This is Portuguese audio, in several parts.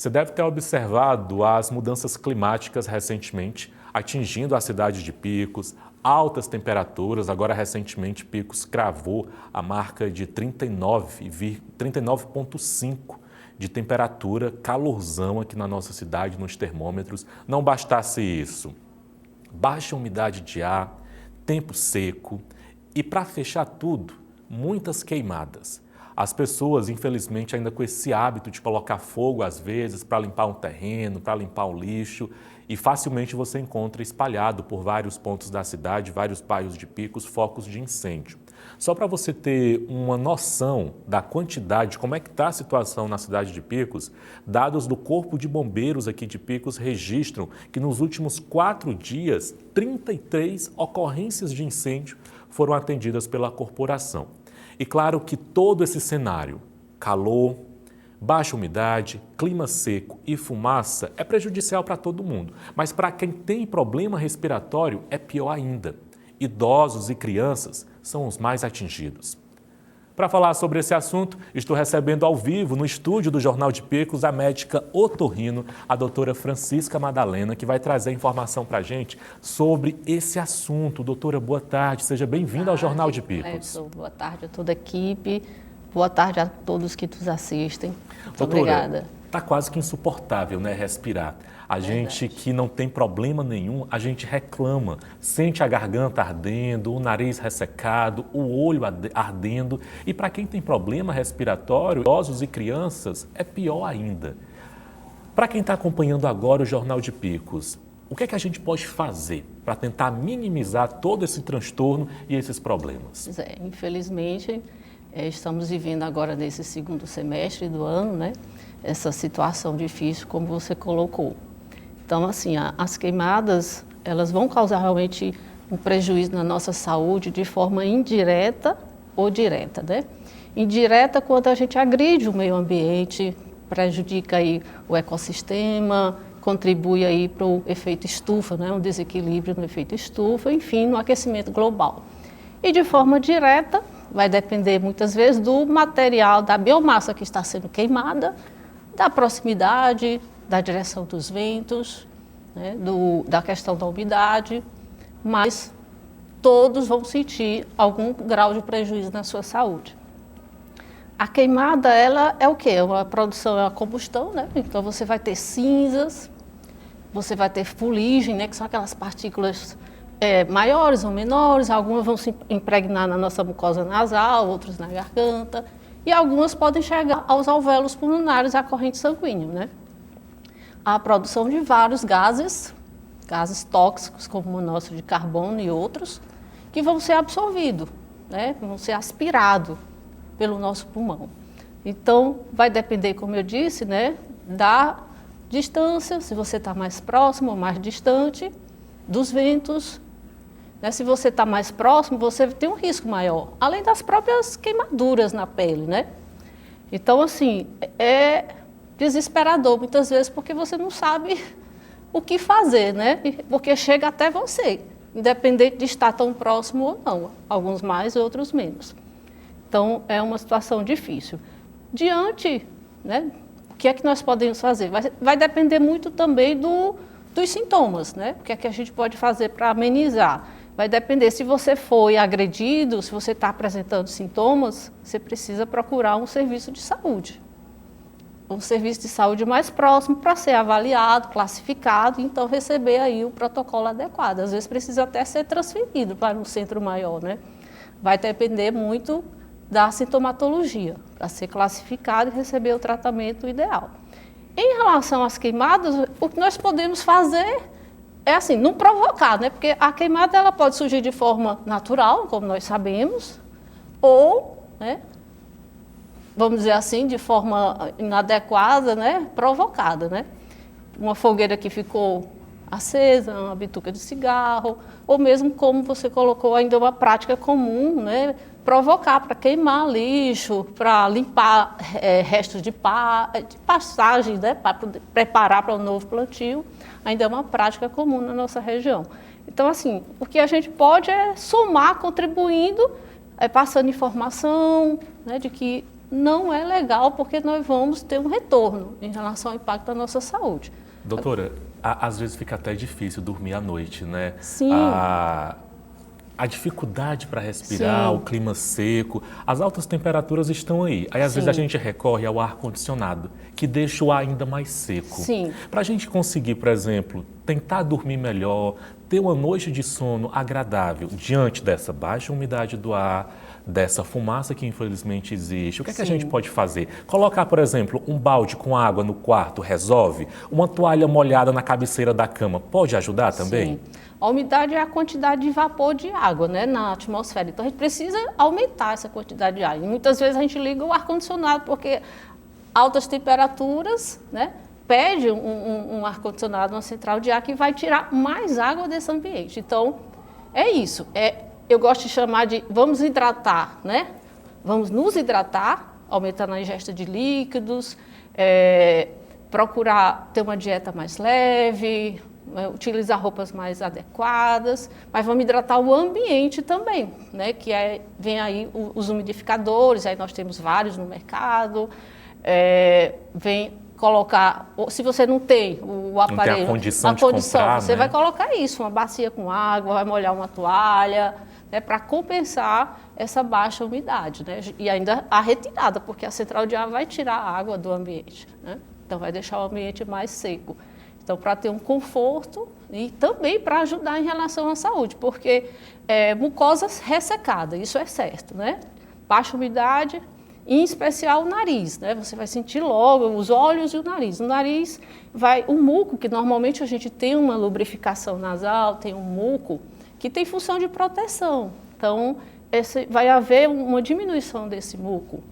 Você deve ter observado as mudanças climáticas recentemente, atingindo a cidade de Picos, altas temperaturas. Agora, recentemente, Picos cravou a marca de 39,5 de temperatura, calorzão aqui na nossa cidade, nos termômetros. Não bastasse isso, baixa umidade de ar, tempo seco e, para fechar tudo, muitas queimadas. As pessoas, infelizmente, ainda com esse hábito de colocar fogo, às vezes, para limpar um terreno, para limpar o lixo, e facilmente você encontra espalhado por vários pontos da cidade, vários bairros de Picos, focos de incêndio. Só para você ter uma noção da quantidade, como é que está a situação na cidade de Picos, dados do Corpo de Bombeiros aqui de Picos registram que nos últimos 4 dias, 33 ocorrências de incêndio foram atendidas pela corporação. E claro que todo esse cenário, calor, baixa umidade, clima seco e fumaça é prejudicial para todo mundo. Mas para quem tem problema respiratório é pior ainda. Idosos e crianças são os mais atingidos. Para falar sobre esse assunto, estou recebendo ao vivo no estúdio do Jornal de Picos a médica otorrino, a doutora Francisca Madalena, que vai trazer informação para a gente sobre esse assunto. Doutora, boa tarde, seja bem-vinda ao Jornal de Picos. Boa tarde a toda a equipe, boa tarde a todos que nos assistem. Muito doutora, obrigada. Está quase que insuportável, né, respirar. A gente que não tem problema nenhum, a gente reclama, sente a garganta ardendo, o nariz ressecado, o olho ardendo. E para quem tem problema respiratório, idosos e crianças, é pior ainda. Para quem está acompanhando agora o Jornal de Picos, o que é que a gente pode fazer para tentar minimizar todo esse transtorno e esses problemas? Pois é, infelizmente, estamos vivendo agora nesse segundo semestre do ano, né? Essa situação difícil, como você colocou. Então, assim, as queimadas, elas vão causar realmente um prejuízo na nossa saúde de forma indireta ou direta, né? Indireta quando a gente agride o meio ambiente, prejudica aí o ecossistema, contribui aí para o efeito estufa, né? Um desequilíbrio no efeito estufa, enfim, no aquecimento global. E de forma direta, vai depender muitas vezes do material, da biomassa que está sendo queimada, da proximidade, da direção dos ventos, né, da questão da umidade, mas todos vão sentir algum grau de prejuízo na sua saúde. A queimada, ela é o quê? É uma produção, é uma combustão, né? Então você vai ter cinzas, você vai ter fuligem, né, que são aquelas partículas maiores ou menores, algumas vão se impregnar na nossa mucosa nasal, outras na garganta, e algumas podem chegar aos alvéolos pulmonares, à corrente sanguínea, né? A produção de vários gases tóxicos, como o monóxido de carbono e outros, que vão ser absorvidos, né? Vão ser aspirados pelo nosso pulmão. Então, vai depender, como eu disse, né, da distância, se você está mais próximo ou mais distante dos ventos. Né? Se você está mais próximo, você tem um risco maior, além das próprias queimaduras na pele, né? Então, assim, é desesperador muitas vezes, porque você não sabe o que fazer, né? Porque chega até você, independente de estar tão próximo ou não, alguns mais, outros menos. Então, é uma situação difícil. Diante, né, o que é que nós podemos fazer? Vai depender muito também dos sintomas, né? O que é que a gente pode fazer para amenizar? Vai depender, se você foi agredido, se você está apresentando sintomas, você precisa procurar um serviço de saúde. Um serviço de saúde mais próximo para ser avaliado, classificado e então receber aí o protocolo adequado. Às vezes precisa até ser transferido para um centro maior, né? Vai depender muito da sintomatologia, para ser classificado e receber o tratamento ideal. Em relação às queimadas, o que nós podemos fazer é assim, não provocar, né? Porque a queimada ela pode surgir de forma natural, como nós sabemos, ou, né, vamos dizer assim, de forma inadequada, né, provocada, né? Uma fogueira que ficou acesa, uma bituca de cigarro, ou mesmo, como você colocou, ainda uma prática comum, né, provocar para queimar lixo, para limpar restos de pastagem, né, para preparar para o novo plantio, ainda é uma prática comum na nossa região. Então, assim, o que a gente pode é somar, contribuindo, passando informação, né, de que não é legal, porque nós vamos ter um retorno em relação ao impacto da nossa saúde. Doutora, às vezes fica até difícil dormir à noite, né? Sim. A dificuldade para respirar, Sim. o clima seco, as altas temperaturas estão aí. Aí, às vezes, a gente recorre ao ar-condicionado, que deixa o ar ainda mais seco. Sim. Para a gente conseguir, por exemplo, tentar dormir melhor, ter uma noite de sono agradável diante dessa baixa umidade do ar, dessa fumaça que infelizmente existe, o que é que a gente pode fazer? Colocar, por exemplo, um balde com água no quarto resolve? Uma toalha molhada na cabeceira da cama pode ajudar também? Sim. A umidade é a quantidade de vapor de água, né, na atmosfera. Então, a gente precisa aumentar essa quantidade de água. E muitas vezes a gente liga o ar-condicionado, porque altas temperaturas, né, pede um ar-condicionado, uma central de ar que vai tirar mais água desse ambiente. Então, é isso. Eu gosto de chamar de vamos hidratar, né? Vamos nos hidratar, aumentando a ingesta de líquidos, procurar ter uma dieta mais leve, utilizar roupas mais adequadas, mas vamos hidratar o ambiente também, né? Que vem aí os umidificadores, aí nós temos vários no mercado, vem colocar, se você não tem o aparelho, não tem a condição de comprar, você né? vai colocar isso, uma bacia com água, vai molhar uma toalha, né, para compensar essa baixa umidade, né? E ainda a retirada, porque a central de ar vai tirar a água do ambiente, né? Então vai deixar o ambiente mais seco. Então, para ter um conforto e também para ajudar em relação à saúde, porque mucosa ressecada, isso é certo, né? Baixa umidade, em especial o nariz, né? Você vai sentir logo os olhos e o nariz. O nariz o muco, que normalmente a gente tem uma lubrificação nasal, tem um muco que tem função de proteção. Então, vai haver uma diminuição desse muco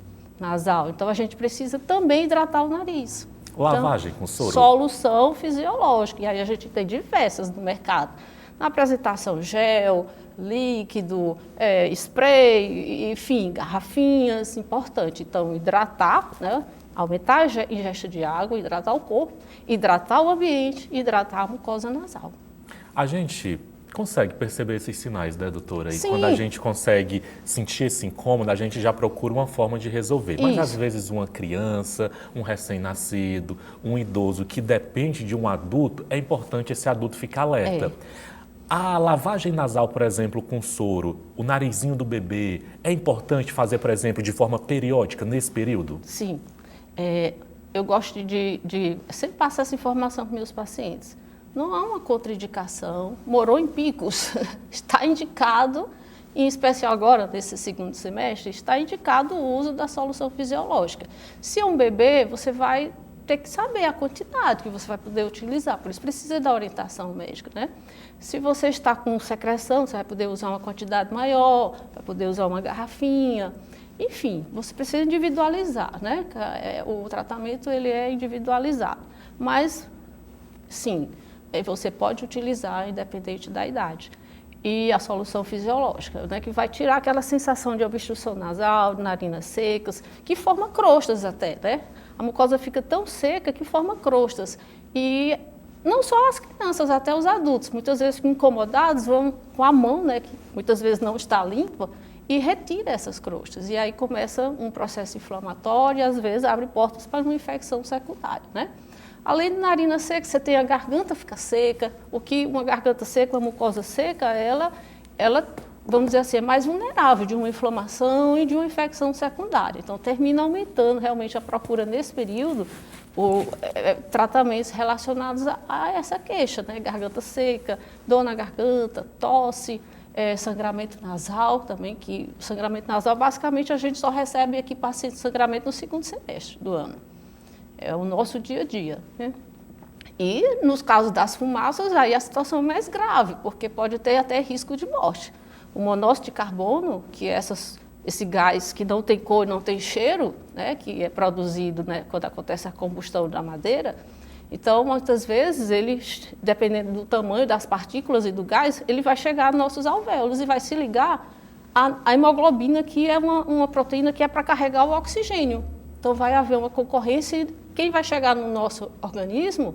nasal. Então, a gente precisa também hidratar o nariz. Lavagem com soro? Solução fisiológica. E aí a gente tem diversas no mercado. Na apresentação, gel, líquido, spray, enfim, garrafinhas, importante. Então, hidratar, né? Aumentar a ingesta de água, hidratar o corpo, hidratar o ambiente, hidratar a mucosa nasal. A gente consegue perceber esses sinais, né, doutora? E Sim. quando a gente consegue sentir esse incômodo, a gente já procura uma forma de resolver. Mas Isso. às vezes uma criança, um recém-nascido, um idoso que depende de um adulto, é importante esse adulto ficar alerta. A lavagem nasal, por exemplo, com soro, o narizinho do bebê, é importante fazer, por exemplo, de forma periódica nesse período? Sim. Eu gosto de sempre passar essa informação para meus pacientes. Não há uma contraindicação, morou em picos, está indicado, em especial agora, nesse segundo semestre, está indicado o uso da solução fisiológica. Se é um bebê, você vai ter que saber a quantidade que você vai poder utilizar, por isso precisa da orientação médica, né? Se você está com secreção, você vai poder usar uma quantidade maior, vai poder usar uma garrafinha, enfim, você precisa individualizar, né? O tratamento ele é individualizado, mas sim, você pode utilizar independente da idade. E a solução fisiológica, né, que vai tirar aquela sensação de obstrução nasal, de narinas secas, que forma crostas até, né? A mucosa fica tão seca que forma crostas. E não só as crianças, até os adultos, muitas vezes incomodados, vão com a mão, né, que muitas vezes não está limpa, e retira essas crostas. E aí começa um processo inflamatório e às vezes abre portas para uma infecção secundária, né? Além de narina seca, você tem a garganta fica seca. O que uma garganta seca, uma mucosa seca, ela, vamos dizer assim, é mais vulnerável de uma inflamação e de uma infecção secundária. Então, termina aumentando realmente a procura nesse período por tratamentos relacionados a essa queixa, né? Garganta seca, dor na garganta, tosse, sangramento nasal também, que o sangramento nasal, basicamente, a gente só recebe aqui pacientes de sangramento no segundo semestre do ano. É o nosso dia a dia, né? E nos casos das fumaças, aí a situação é mais grave, porque pode ter até risco de morte. O monóxido de carbono, que é esse gás que não tem cor e não tem cheiro, né, que é produzido, né, quando acontece a combustão da madeira, então, muitas vezes, ele, dependendo do tamanho das partículas e do gás, ele vai chegar nos nossos alvéolos e vai se ligar à hemoglobina, que é uma proteína que é para carregar o oxigênio. Então, vai haver uma concorrência e quem vai chegar no nosso organismo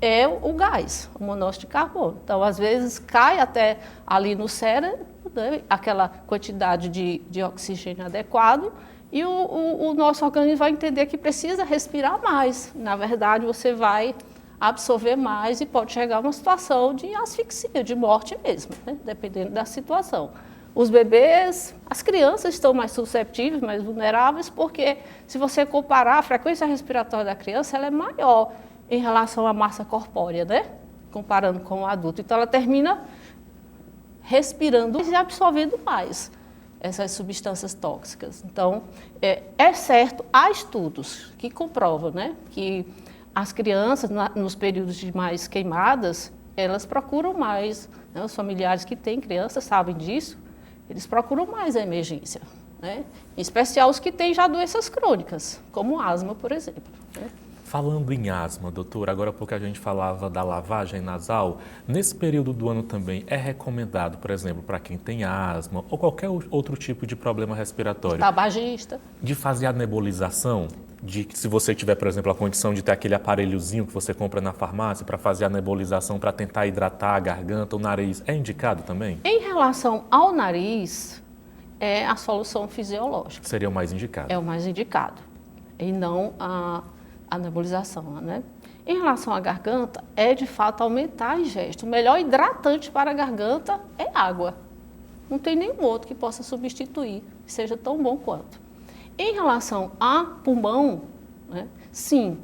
é o gás, o monóxido de carbono. Então, às vezes, cai até ali no cérebro, né, aquela quantidade de oxigênio adequado e o nosso organismo vai entender que precisa respirar mais. Na verdade, você vai absorver mais e pode chegar a uma situação de asfixia, de morte mesmo, né? Dependendo da situação. Os bebês, as crianças estão mais susceptíveis, mais vulneráveis, porque se você comparar a frequência respiratória da criança, ela é maior em relação à massa corpórea, né? Comparando com o adulto. Então, ela termina respirando e absorvendo mais essas substâncias tóxicas. Então, é certo, há estudos que comprovam, né, que as crianças, nos períodos de mais queimadas, elas procuram mais, né, os familiares que têm crianças sabem disso, eles procuram mais a emergência, né, em especial os que têm já doenças crônicas, como asma, por exemplo, né. Falando em asma, doutora, agora há pouco a gente falava da lavagem nasal. Nesse período do ano também é recomendado, por exemplo, para quem tem asma ou qualquer outro tipo de problema respiratório, Tabagista. de fazer a nebulização? De que se você tiver, por exemplo, a condição de ter aquele aparelhozinho que você compra na farmácia para fazer a nebulização, para tentar hidratar a garganta, o nariz, é indicado também? Em relação ao nariz, é a solução fisiológica. Seria o mais indicado. É o mais indicado, e não a nebulização, né? Em relação à garganta, é de fato aumentar a ingesta. O melhor hidratante para a garganta é água. Não tem nenhum outro que possa substituir, que seja tão bom quanto. Em relação a pulmão, né, sim,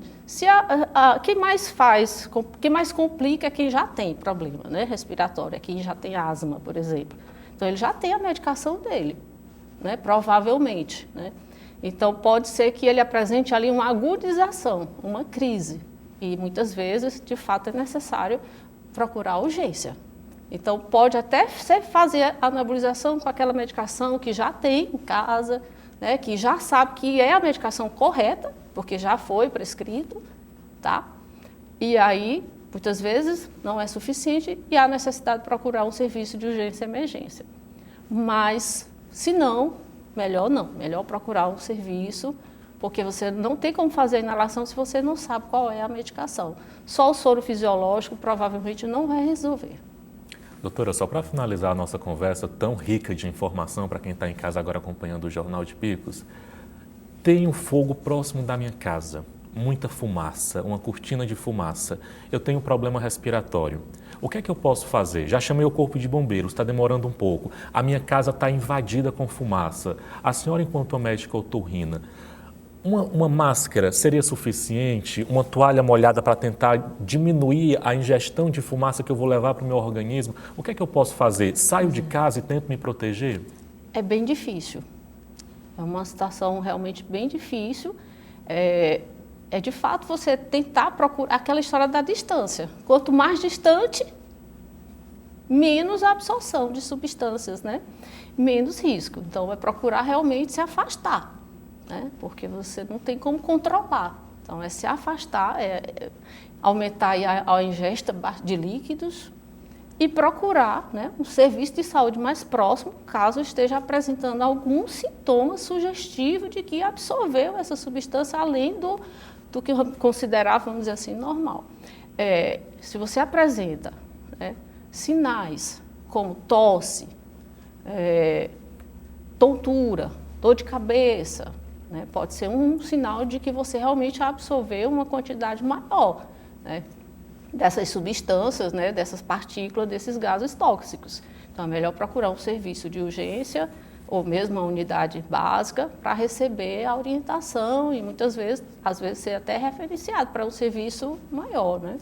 quem mais complica é quem já tem problema, né, respiratório, é quem já tem asma, por exemplo. Então, ele já tem a medicação dele, né, provavelmente, né? Então, pode ser que ele apresente ali uma agudização, uma crise. E muitas vezes, de fato, é necessário procurar urgência. Então, pode até ser fazer a nebulização com aquela medicação que já tem em casa, né, que já sabe que é a medicação correta, porque já foi prescrito, tá? E aí, muitas vezes, não é suficiente e há necessidade de procurar um serviço de urgência e emergência. Mas, se não, melhor procurar um serviço, porque você não tem como fazer a inalação se você não sabe qual é a medicação. Só o soro fisiológico provavelmente não vai resolver. Doutora, só para finalizar a nossa conversa tão rica de informação para quem está em casa agora acompanhando o Jornal de Picos, tem um fogo próximo da minha casa, muita fumaça, uma cortina de fumaça. Eu tenho um problema respiratório. O que é que eu posso fazer? Já chamei o corpo de bombeiros, está demorando um pouco. A minha casa está invadida com fumaça. A senhora, enquanto médica otorrina, uma máscara seria suficiente? Uma toalha molhada para tentar diminuir a ingestão de fumaça que eu vou levar para o meu organismo? O que é que eu posso fazer? Saio de casa e tento me proteger? É bem difícil. É uma situação realmente bem difícil. É de fato você tentar procurar aquela história da distância. Quanto mais distante, menos a absorção de substâncias, né? Menos risco. Então, é procurar realmente se afastar, né? Porque você não tem como controlar. Então, é se afastar, aumentar a ingesta de líquidos e procurar, né, um serviço de saúde mais próximo, caso esteja apresentando algum sintoma sugestivo de que absorveu essa substância além do que considerava, vamos dizer assim, normal. Se você apresenta, né, sinais como tosse, tontura, dor de cabeça, né, pode ser um sinal de que você realmente absorveu uma quantidade maior, né, dessas substâncias, né, dessas partículas, desses gases tóxicos. Então, é melhor procurar um serviço de urgência ou mesmo a unidade básica para receber a orientação e muitas vezes, às vezes, ser até referenciado para um serviço maior, né?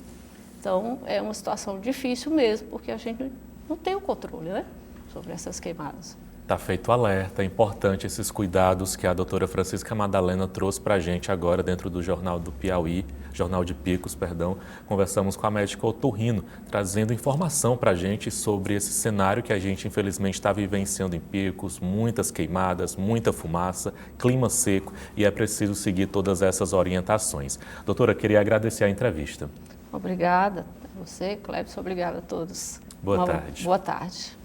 Então, é uma situação difícil mesmo, porque a gente não tem o controle, né, sobre essas queimadas. Está feito o alerta, é importante esses cuidados que a doutora Francisca Madalena trouxe para a gente agora dentro do Jornal do Piauí, Jornal de Picos, perdão. Conversamos com a médica otorrino, trazendo informação para a gente sobre esse cenário que a gente infelizmente está vivenciando em Picos, muitas queimadas, muita fumaça, clima seco e é preciso seguir todas essas orientações. Doutora, queria agradecer a entrevista. Obrigada a você, Clébson, obrigada a todos. Boa tarde. Boa tarde.